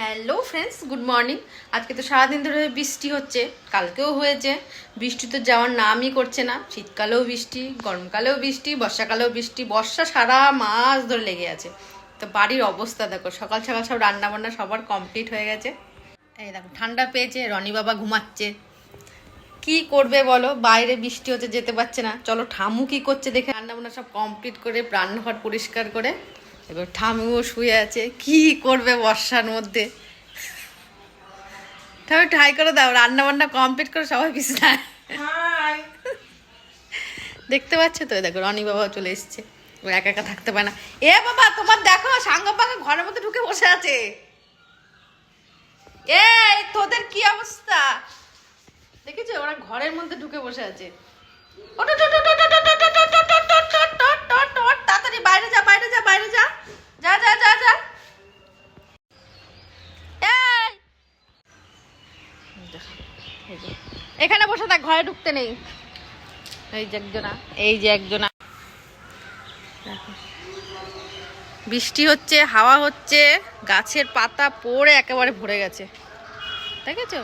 Hello friends, good morning. আজকে তো সারাদিন ধরে বৃষ্টি হচ্ছে, কালকেও হয়েছে। বৃষ্টি তো যাওয়ার নামই করছে না। শীতকালেও বৃষ্টি, গরমকালেও বৃষ্টি, বর্ষাকালেও বৃষ্টি। বর্ষা সারা মাস ধরে লেগে আছে। তো বাড়ির অবস্থা দেখো, সকাল সকাল সব রান্না বান্না সবার কমপ্লিট হয়ে গেছে। এই দেখো ঠান্ডা পেয়েছে, রনি বাবা ঘুমাচ্ছে। কি করবে বলো, বাইরে বৃষ্টি হচ্ছে, যেতে পারছে না। চলো ঠামু কি করছে দেখে। রান্না বান্না সব কমপ্লিট করে, রান্নাঘর পরিষ্কার করে এবার ঠামুও শুয়ে আছে। কি করবে বর্ষার মধ্যে। ঠামু ঠাই করে দাও, রান্না বান্না কমপ্লিট করে সবাই বিছানায়। দেখতে পাচ্ছ তো, দেখো রনি বাবা চলে এসছে। ও একা একা থাকতে পারে না। এ বাবা, তোমার দেখো সাঙ্গ পাঙ্গা ঘরের মধ্যে ঢুকে বসে আছে। এই তোদের কি অবস্থা দেখেছো, ওরা ঘরের মধ্যে ঢুকে বসে আছে। তাড়াতাড়ি বাইরে যা, বাইরে যা, বাইরে যা, যা যা যা যা। এখানে বসে থাক, ঘরে ঢুকতে নেই। এই যে একজনা, এই যে একজনা। বৃষ্টি হচ্ছে, হাওয়া হচ্ছে, গাছের পাতা পড়ে একেবারে ভরে গেছে। দেখেছো,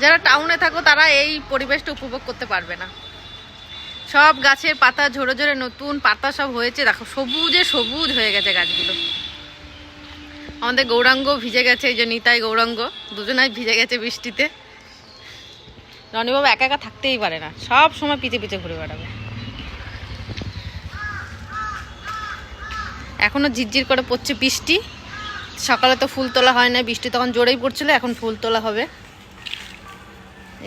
যারা টাউনে থাকো তারা এই পরিবেশটা উপভোগ করতে পারবে না। সব গাছের পাতা ঝরে ঝরে নতুন পাতা সব হয়েছে, দেখো সবুজে সবুজ হয়ে গেছে গাছগুলো। আমাদের গৌরাঙ্গ ভিজে গেছে, এই যে নিতাই গৌরাঙ্গ দুজনাই ভিজে গেছে বৃষ্টিতে। রনিবাবু একা একা থাকতেই পারে না, সব সময় পিছে পিছে ঘুরে বেড়াবে। এখনো ঝিরঝির করে পড়ছে বৃষ্টি। সকালে তো ফুল তোলা হয় না, বৃষ্টি তখন জোরেই পড়ছিল, এখন ফুল তোলা হবে।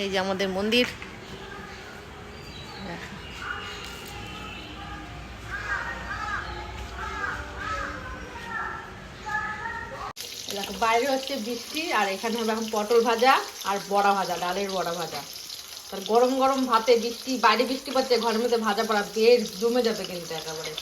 এই যে আমাদের মন্দির, দেখো বাইরে হচ্ছে বৃষ্টি, আর এখানে হবে এখন পটল ভাজা আর বড়া ভাজা, ডালের বড়া ভাজা। তার গরম গরম ভাতে বৃষ্টি, বাইরে বৃষ্টি পড়ছে, ঘরের মধ্যে ভাজা পড়া বেশ জমে যাবে কিন্তু একেবারে।